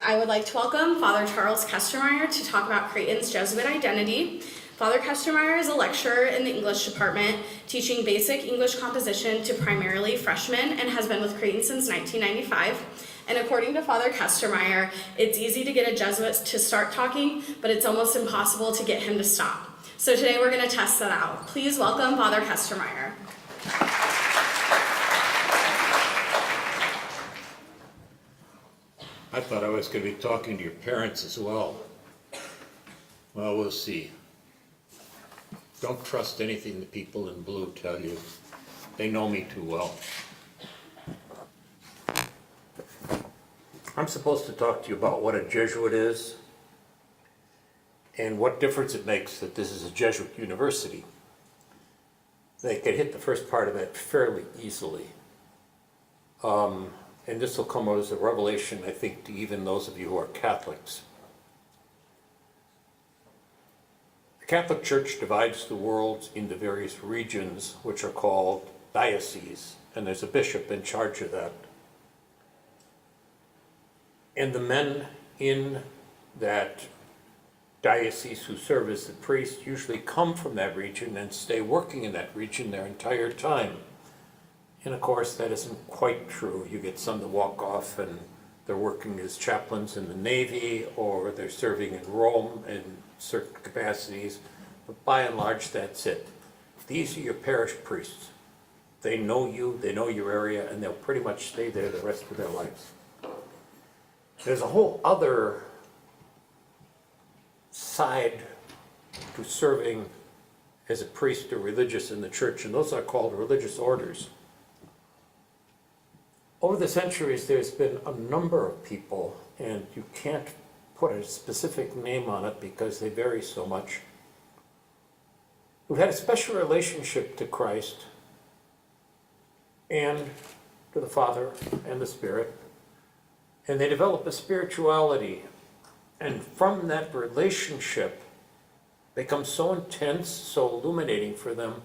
I would like to welcome Father Charles Kestermeyer to talk about Creighton's Jesuit Identity. Father Kestermeyer is a lecturer in the English department, teaching basic English composition to primarily freshmen and has been with Creighton since 1995. And according to Father Kestermeyer, it's easy to get a Jesuit to start talking, but it's almost impossible to get him to stop. So today we're going to test that out. Please welcome Father Kestermeyer. I thought I was going to be talking to your parents as well. Well, we'll see. Don't trust anything the people in blue tell you. They know me too well. I'm supposed to talk to you about what a Jesuit is and what difference it makes that this is a Jesuit university. They could hit the first part of it fairly easily. And this will come as a revelation, I think, to even those of you who are Catholics. The Catholic Church divides the world into various regions, which are called dioceses, and there's a bishop in charge of that. And the men in that diocese who serve as the priest usually come from that region and stay working in that region their entire time. And of course, that isn't quite true. You get some that walk off and they're working as chaplains in the Navy, or they're serving in Rome in certain capacities. But by and large, that's it. These are your parish priests. They know you, they know your area, and they'll pretty much stay there the rest of their lives. There's a whole other side to serving as a priest or religious in the church, and those are called religious orders. Over the centuries, there's been a number of people, and you can't put a specific name on it because they vary so much, who've had a special relationship to Christ and to the Father and the Spirit, and they develop a spirituality, and from that relationship becomes so intense, so illuminating for them,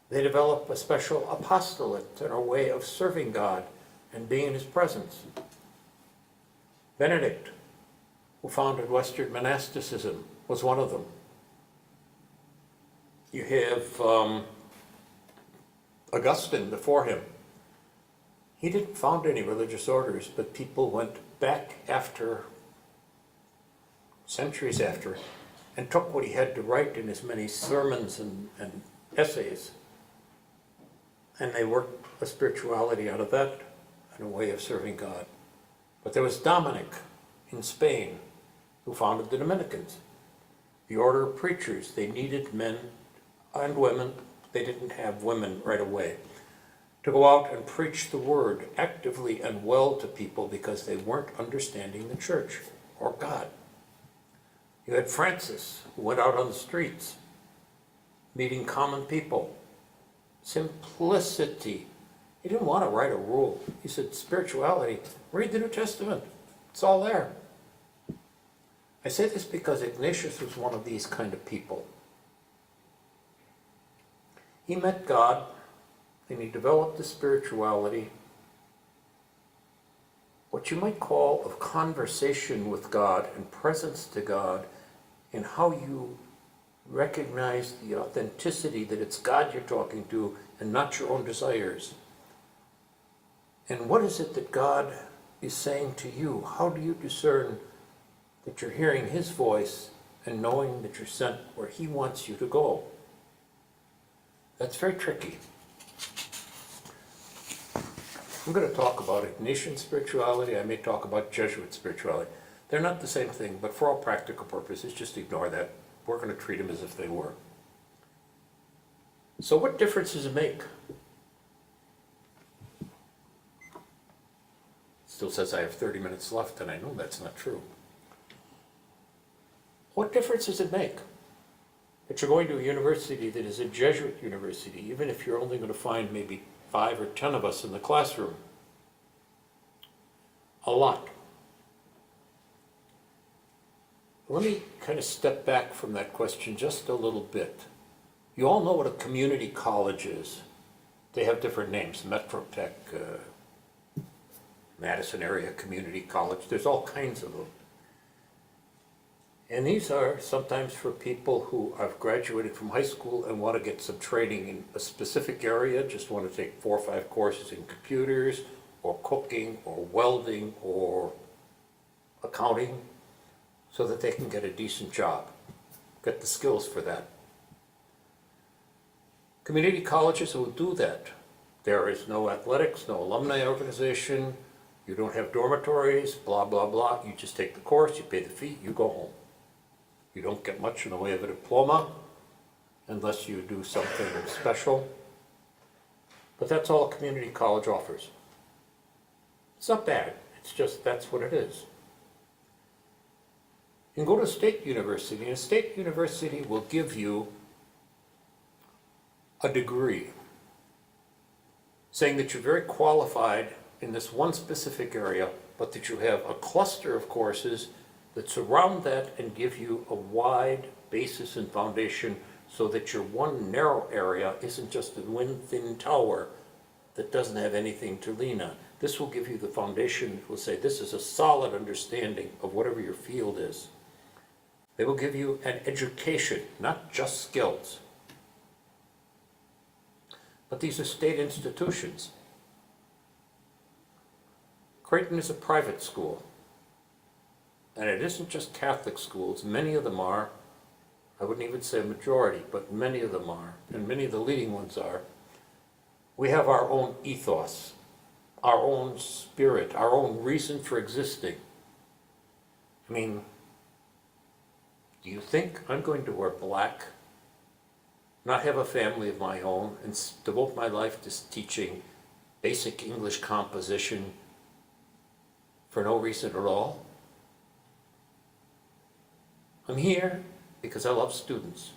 they develop a special apostolate and a way of serving God and being in His presence. Benedict, who founded Western monasticism, was one of them. You have Augustine before him. He didn't found any religious orders, but people went back after, centuries after, and took what he had to write in his many sermons and essays, and they worked a spirituality out of that and a way of serving God. But there was Dominic in Spain, who founded the Dominicans, the order of preachers. They needed men and women. They didn't have women right away, to go out and preach the word actively and well to people because they weren't understanding the church or God. You had Francis, who went out on the streets, meeting common people. Simplicity. He didn't want to write a rule. He said, spirituality, read the New Testament. It's all there. I say this because Ignatius was one of these kind of people. He met God, and he developed a spirituality, what you might call of conversation with God and presence to God, and how you recognize the authenticity that it's God you're talking to and not your own desires. And what is it that God is saying to you? How do you discern that you're hearing His voice and knowing that you're sent where He wants you to go? That's very tricky. I'm going to talk about Ignatian spirituality. I may talk about Jesuit spirituality. They're not the same thing, but for all practical purposes, just ignore that. We're going to treat them as if they were. So what difference does it make? Still says I have 30 minutes left, and I know that's not true. What difference does it make that you're going to a university that is a Jesuit university, even if you're only going to find maybe 5 or 10 of us in the classroom? A lot. Let me kind of step back from that question just a little bit. You all know what a community college is. They have different names, Metrotech, Madison area community college, there's all kinds of them. And these are sometimes for people who have graduated from high school and want to get some training in a specific area, just want to take 4 or 5 courses in computers, or cooking, or welding, or accounting, so that they can get a decent job, get the skills for that. Community colleges will do that. There is no athletics, no alumni organization, you don't have dormitories, blah, blah, blah. You just take the course, you pay the fee, you go home. You don't get much in the way of a diploma unless you do something special. But that's all a community college offers. It's not bad, it's just that's what it is. You can go to a state university, and a state university will give you a degree saying that you're very qualified in this one specific area, but that you have a cluster of courses that surround that and give you a wide basis and foundation so that your one narrow area isn't just a wind-thin tower that doesn't have anything to lean on. This will give you the foundation that will say this is a solid understanding of whatever your field is. They will give you an education, not just skills. But these are state institutions. Creighton is a private school. And it isn't just Catholic schools, many of them are. I wouldn't even say a majority, but many of them are, and many of the leading ones are. We have our own ethos, our own spirit, our own reason for existing. I mean, do you think I'm going to wear black, not have a family of my own, and devote my life to teaching basic English composition for no reason at all? I'm here because I love students.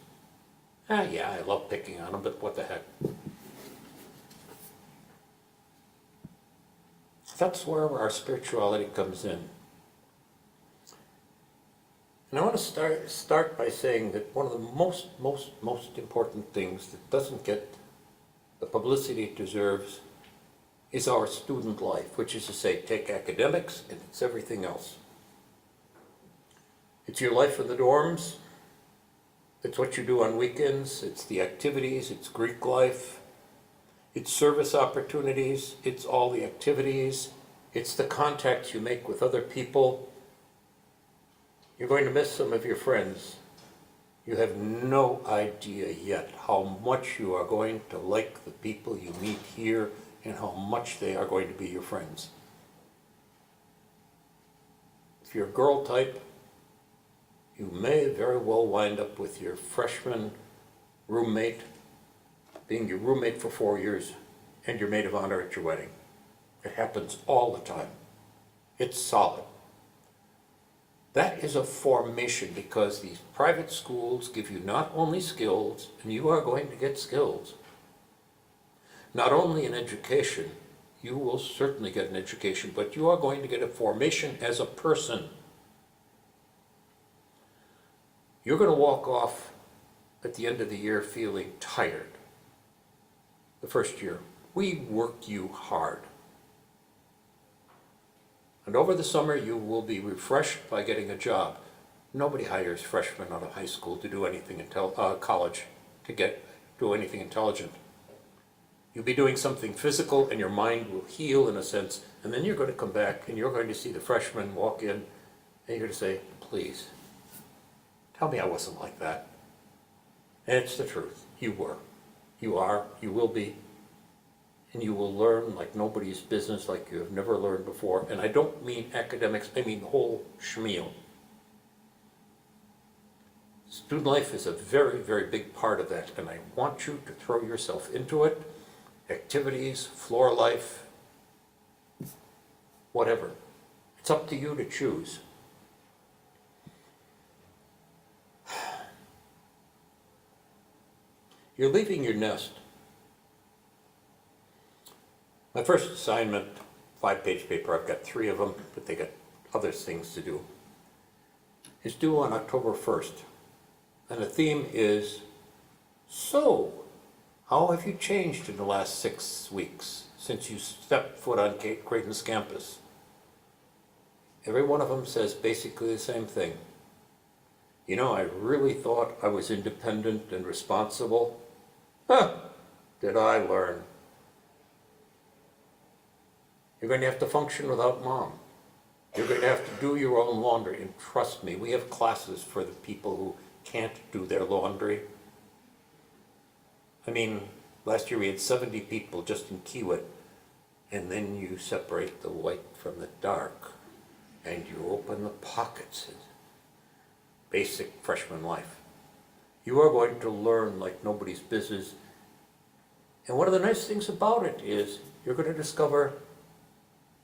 Yeah, I love picking on them, but what the heck. That's where our spirituality comes in. And I want to start by saying that one of the most important things that doesn't get the publicity it deserves is our student life, which is to say, take academics and it's everything else. It's your life in the dorms, it's what you do on weekends, it's the activities, it's Greek life, it's service opportunities, it's all the activities, it's the contacts you make with other people. You're going to miss some of your friends. You have no idea yet how much you are going to like the people you meet here and how much they are going to be your friends. If you're a girl type, you may very well wind up with your freshman roommate being your roommate for 4 years and your maid of honor at your wedding. It happens all the time. It's solid. That is a formation because these private schools give you not only skills, and you are going to get skills, not only an education, you will certainly get an education, but you are going to get a formation as a person. You're going to walk off at the end of the year feeling tired. The first year, we worked you hard. And over the summer, you will be refreshed by getting a job. Nobody hires freshmen out of high school to do anything college to do anything intelligent. You'll be doing something physical, and your mind will heal in a sense. And then you're going to come back, and you're going to see the freshmen walk in, and you're going to say, "Please, tell me I wasn't like that." And it's the truth. You were. You are. You will be. And you will learn like nobody's business, like you have never learned before. And I don't mean academics, I mean the whole schmeal. Student life is a very, very big part of that, and I want you to throw yourself into it. Activities, floor life, whatever. It's up to you to choose. You're leaving your nest. My first assignment, 5-page paper, I've got 3 of them, but they got other things to do, is due on October 1st. And the theme is, so, how have you changed in the last 6 weeks since you stepped foot on Creighton's campus? Every one of them says basically the same thing. You know, I really thought I was independent and responsible. Huh, did I learn. You're going to have to function without mom. You're going to have to do your own laundry, and trust me, we have classes for the people who can't do their laundry. I mean, last year we had 70 people just in Kiewit, and then you separate the white from the dark, and you open the pockets. Basic freshman life. You are going to learn like nobody's business. And one of the nice things about it is you're going to discover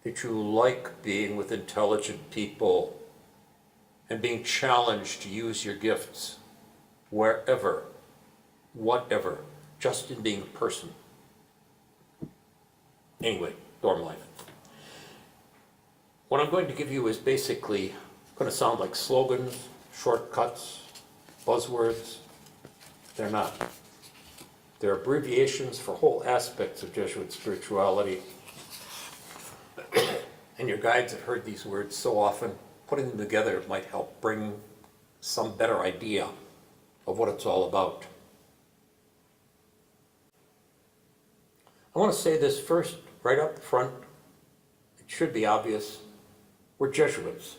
that you like being with intelligent people and being challenged to use your gifts wherever, whatever, just in being a person. Anyway, dorm life. What I'm going to give you is basically going to sound like slogans, shortcuts, buzzwords. They're not. They're abbreviations for whole aspects of Jesuit spirituality. And your guides have heard these words so often, putting them together might help bring some better idea of what it's all about. I want to say this first, right up front. It should be obvious. We're Jesuits.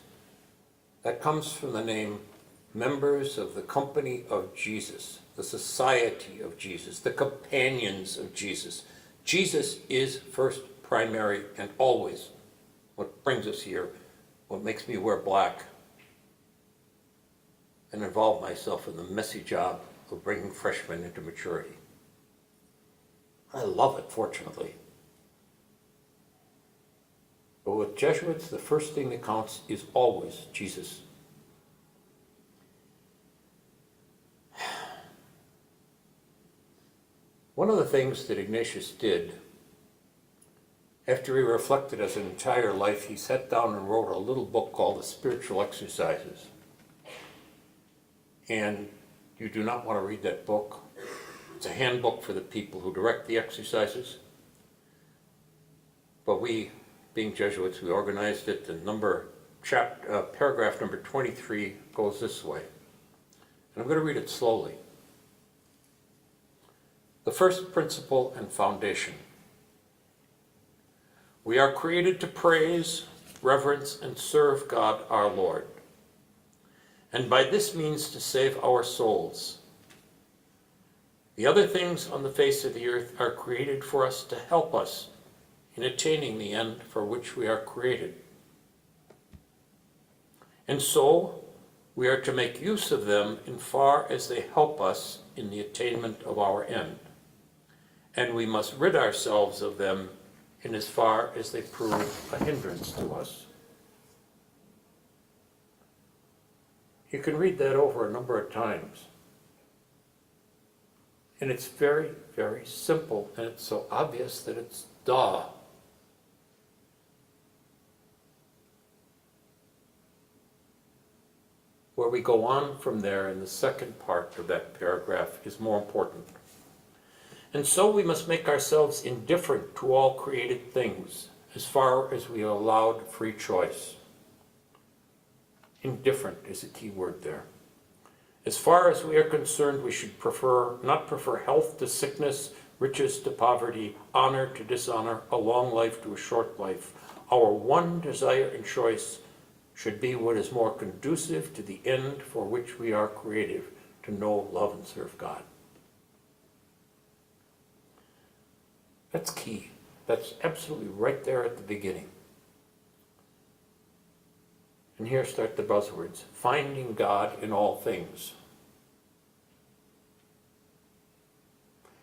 That comes from the name members of the Company of Jesus, the Society of Jesus, the Companions of Jesus. Jesus is first, primary, and always what brings us here, what makes me wear black and involve myself in the messy job of bringing freshmen into maturity. I love it, fortunately. But with Jesuits, the first thing that counts is always Jesus. One of the things that Ignatius did, after he reflected his entire life, he sat down and wrote a little book called The Spiritual Exercises. And you do not want to read that book. It's a handbook for the people who direct the exercises. But we, being Jesuits, we organized it. Paragraph number 23 goes this way. And I'm going to read it slowly. The first principle and foundation. We are created to praise, reverence, and serve God our Lord, and by this means to save our souls. The other things on the face of the earth are created for us to help us in attaining the end for which we are created. And so, we are to make use of them in far as they help us in the attainment of our end. And we must rid ourselves of them in as far as they prove a hindrance to us. You can read that over a number of times. And it's very, very simple, and it's so obvious that it's duh. Where we go on from there in the second part of that paragraph is more important. And so we must make ourselves indifferent to all created things, as far as we are allowed free choice. Indifferent is a key word there. As far as we are concerned, we should not prefer health to sickness, riches to poverty, honor to dishonor, a long life to a short life. Our one desire and choice should be what is more conducive to the end for which we are created, to know, love, and serve God. That's key. That's absolutely right there at the beginning. And here start the buzzwords. Finding God in all things.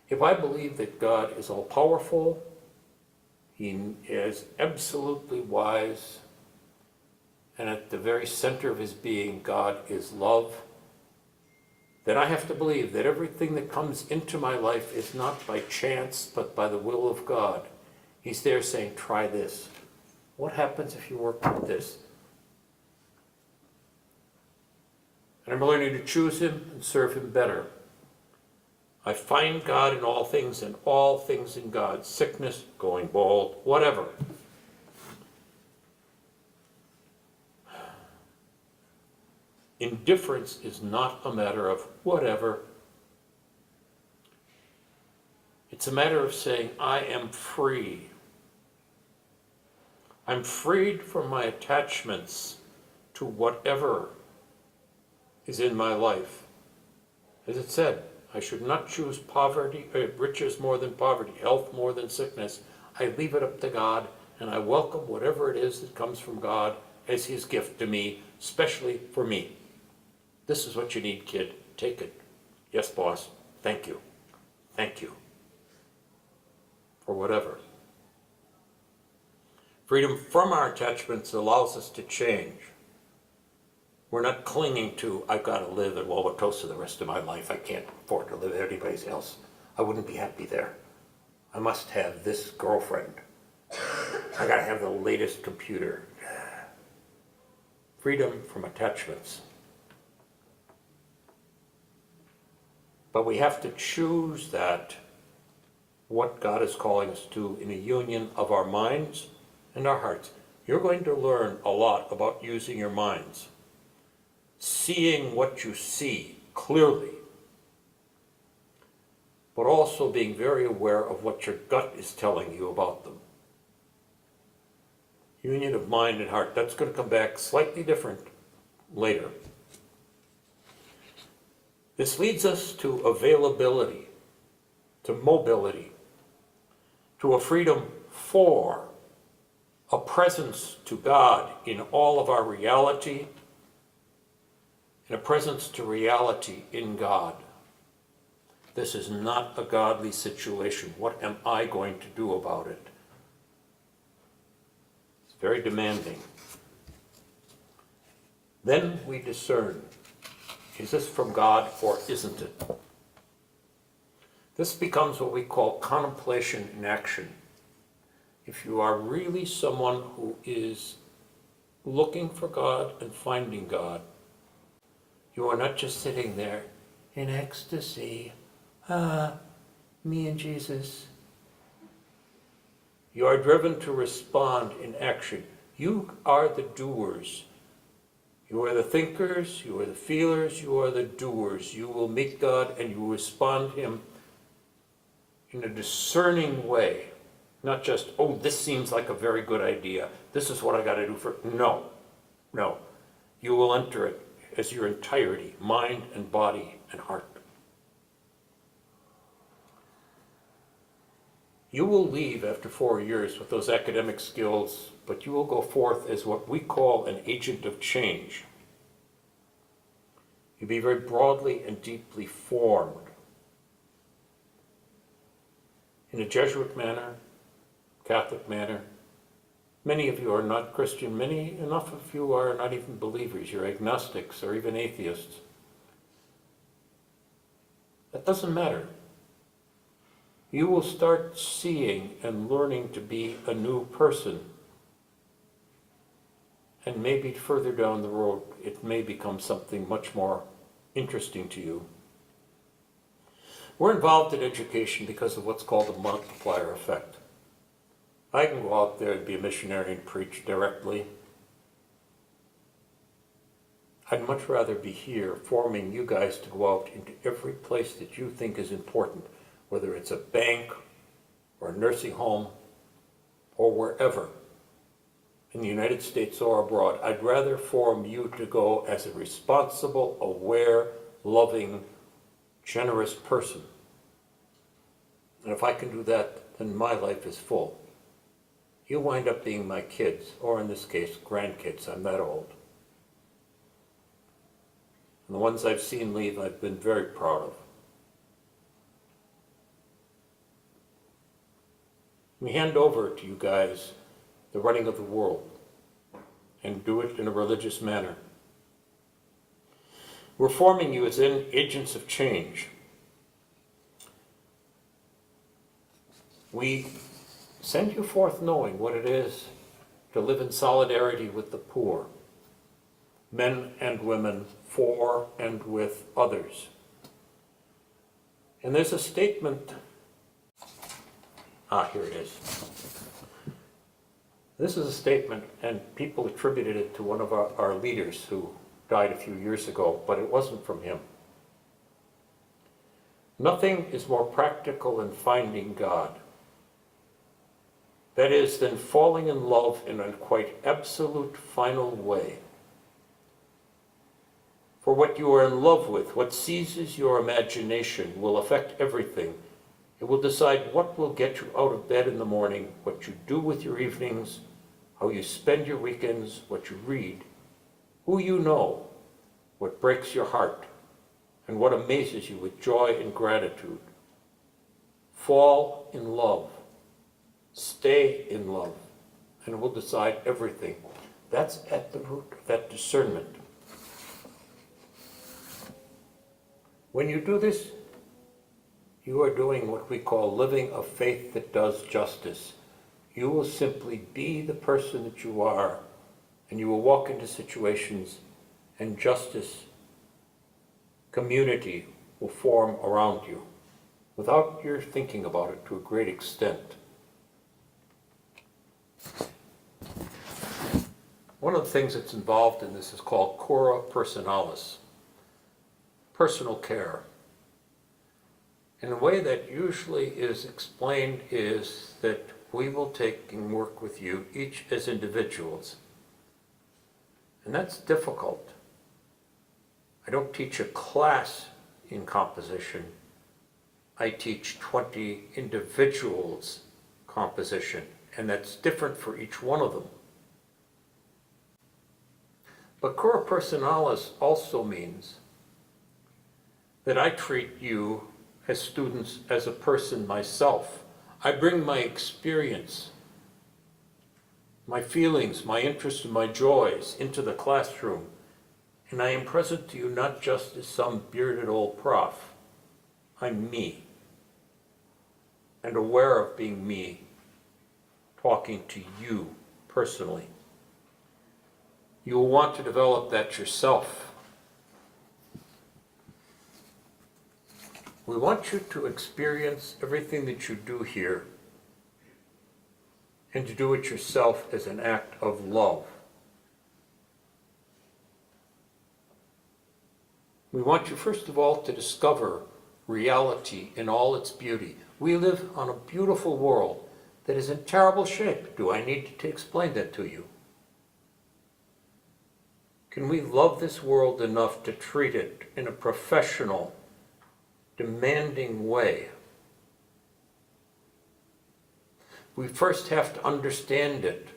If I believe that God is all-powerful, He is absolutely wise, and at the very center of His being, God is love, then I have to believe that everything that comes into my life is not by chance, but by the will of God. He's there saying, try this. What happens if you work with this? And I'm learning to choose Him and serve Him better. I find God in all things, and all things in God. Sickness, going bald, whatever. Indifference is not a matter of whatever. It's a matter of saying, I am free. I'm freed from my attachments to whatever is in my life. As it said, I should not choose riches more than poverty, health more than sickness. I leave it up to God, and I welcome whatever it is that comes from God as his gift to me, especially for me. This is what you need, kid. Take it. Yes, boss. Thank you. Thank you. For whatever. Freedom from our attachments allows us to change. We're not clinging to, I've got to live at Wauwatosa the rest of my life. I can't afford to live anybody else. I wouldn't be happy there. I must have this girlfriend. I got to have the latest computer. Freedom from attachments. But we have to choose that, what God is calling us to, in a union of our minds and our hearts. You're going to learn a lot about using your minds. Seeing what you see clearly, but also being very aware of what your gut is telling you about them. Union of mind and heart, that's going to come back slightly different later. This leads us to availability, to mobility, to a freedom for a presence to God in all of our reality, and a presence to reality in God. This is not a godly situation. What am I going to do about it? It's very demanding. Then we discern, is this from God or isn't it? This becomes what we call contemplation in action. If you are really someone who is looking for God and finding God, you are not just sitting there in ecstasy, me and Jesus. You are driven to respond in action. You are the doers. You are the thinkers, you are the feelers, you are the doers. You will meet God and you will respond to him in a discerning way. Not just, oh, this seems like a very good idea. This is what I got to do for. No. You will enter it as your entirety, mind and body and heart. You will leave after 4 years with those academic skills, but you will go forth as what we call an agent of change. You'll be very broadly and deeply formed in a Jesuit manner, Catholic manner. Many of you are not Christian. Enough of you are not even believers. You're agnostics or even atheists. That doesn't matter. You will start seeing and learning to be a new person. And maybe further down the road, it may become something much more interesting to you. We're involved in education because of what's called the multiplier effect. I can go out there and be a missionary and preach directly. I'd much rather be here forming you guys to go out into every place that you think is important, whether it's a bank or a nursing home or wherever, in the United States or abroad. I'd rather form you to go as a responsible, aware, loving, generous person. And if I can do that, then my life is full. You wind up being my kids, or in this case, grandkids. I'm that old. And the ones I've seen leave, I've been very proud of. We hand over to you guys the running of the world and do it in a religious manner. We're forming you as agents of change. We send you forth knowing what it is to live in solidarity with the poor, men and women, for and with others. And there's a statement, here it is. This is a statement, and people attributed it to one of our leaders who died a few years ago, but it wasn't from him. Nothing is more practical than finding God. That is, than falling in love in a quite absolute final way. For what you are in love with, what seizes your imagination, will affect everything. It will decide what will get you out of bed in the morning, what you do with your evenings, how you spend your weekends, what you read, who you know, what breaks your heart, and what amazes you with joy and gratitude. Fall in love. Stay in love, and it will decide everything. That's at the root of that discernment. When you do this, you are doing what we call living a faith that does justice. You will simply be the person that you are, and you will walk into situations, and justice, community will form around you, without your thinking about it to a great extent. One of the things that's involved in this is called cura personalis, personal care. And the way that usually is explained is that we will take and work with you each as individuals. And that's difficult. I don't teach a class in composition. I teach 20 individuals composition, and that's different for each one of them. But cura personalis also means that I treat you as students, as a person myself. I bring my experience, my feelings, my interests, and my joys into the classroom, and I am present to you not just as some bearded old prof. I'm me, and aware of being me, talking to you personally. You will want to develop that yourself. We want you to experience everything that you do here and to do it yourself as an act of love. We want you, first of all, to discover reality in all its beauty. We live on a beautiful world that is in terrible shape. Do I need to explain that to you? Can we love this world enough to treat it in a professional, demanding way? We first have to understand it.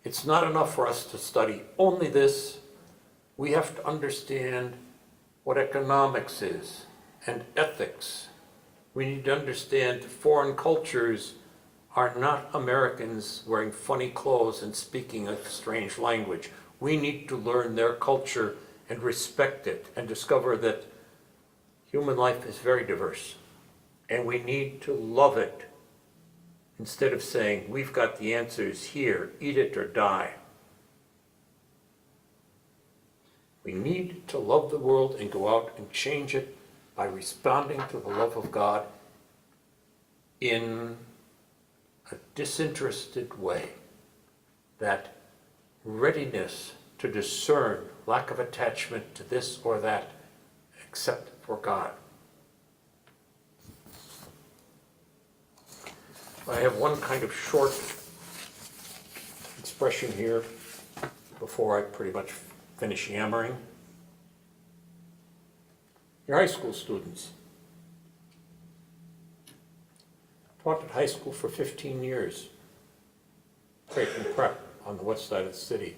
It's not enough for us to study only this. We have to understand what economics is and ethics. We need to understand that foreign cultures are not Americans wearing funny clothes and speaking a strange language. We need to learn their culture and respect it and discover that human life is very diverse, and we need to love it instead of saying, we've got the answers here, eat it or die. We need to love the world and go out and change it by responding to the love of God in a disinterested way. That readiness to discern lack of attachment to this or that, except for God. I have one kind of short expression here before I pretty much finish yammering. You're high school students. Taught at high school for 15 years. Creighton Prep on the west side of the city.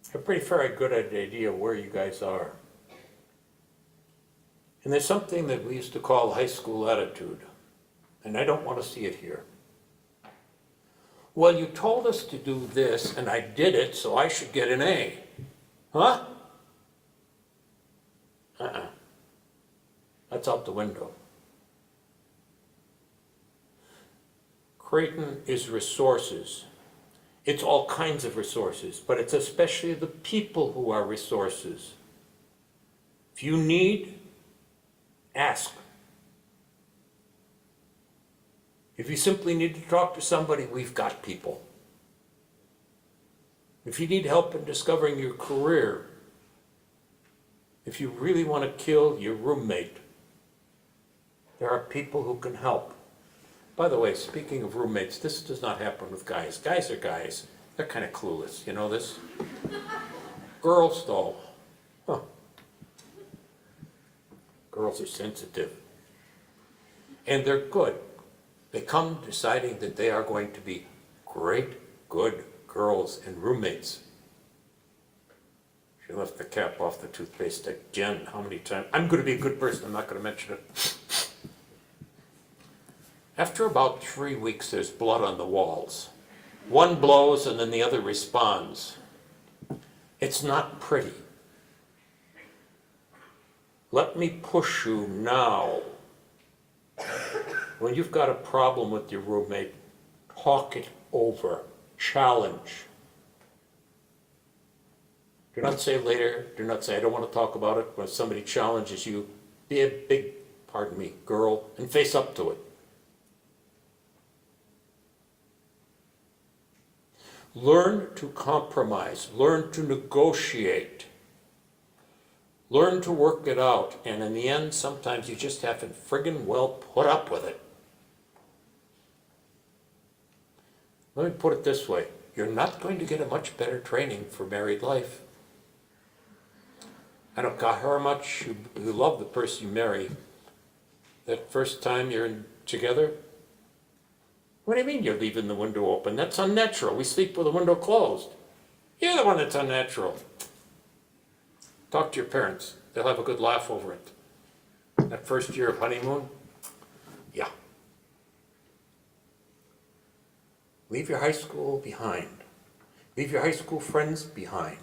I have a pretty fair good idea where you guys are. And there's something that we used to call high school attitude, and I don't want to see it here. Well, you told us to do this, and I did it, so I should get an A. Huh? That's out the window. Creighton is resources. It's all kinds of resources, but it's especially the people who are resources. If you need, ask. If you simply need to talk to somebody, we've got people. If you need help in discovering your career, If you really want to kill your roommate, there are people who can help. By the way, speaking of roommates, this does not happen with guys. Guys are guys. They're kind of clueless. You know this? Girls, though. Huh. Girls are sensitive. And they're good. They come deciding that they are going to be great, good girls and roommates. She left the cap off the toothpaste stick. Jen, how many times? I'm going to be a good person. I'm not going to mention it. After about 3 weeks, there's blood on the walls. One blows and then the other responds. It's not pretty. Let me push you now. When you've got a problem with your roommate, talk it over. Challenge. Do not say later. Do not say, I don't want to talk about it. When somebody challenges you, be a big, pardon me, girl, and face up to it. Learn to compromise. Learn to negotiate. Learn to work it out. And in the end, sometimes you just have to friggin' well put up with it. Let me put it this way. You're not going to get a much better training for married life. I don't care how much you love the person you marry. That first time you're together, what do you mean you're leaving the window open? That's unnatural. We sleep with the window closed. You're the one that's unnatural. Talk to your parents. They'll have a good laugh over it. That first year of honeymoon, yeah. Leave your high school behind. Leave your high school friends behind.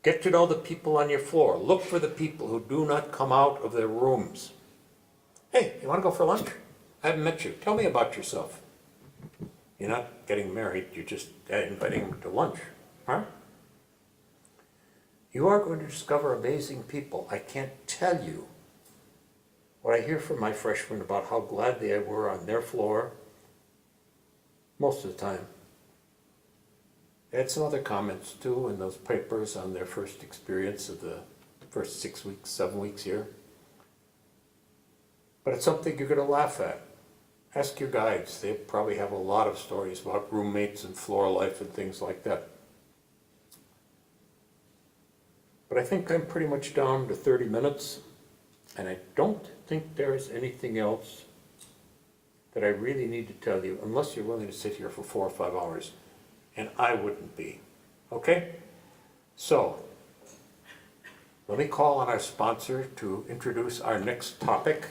Get to know the people on your floor. Look for the people who do not come out of their rooms. Hey, you want to go for lunch? I haven't met you. Tell me about yourself. You're not getting married. You're just inviting them to lunch. Huh? You are going to discover amazing people. I can't tell you what I hear from my freshmen about how glad they were on their floor most of the time. They had some other comments too in those papers on their first experience of the first 6 weeks, 7 weeks here. But it's something you're going to laugh at. Ask your guides. They probably have a lot of stories about roommates and floor life and things like that. But I think I'm pretty much down to 30 minutes, and I don't think there is anything else that I really need to tell you, unless you're willing to sit here for 4 or 5 hours, and I wouldn't be. Okay? So, let me call on our sponsor to introduce our next topic.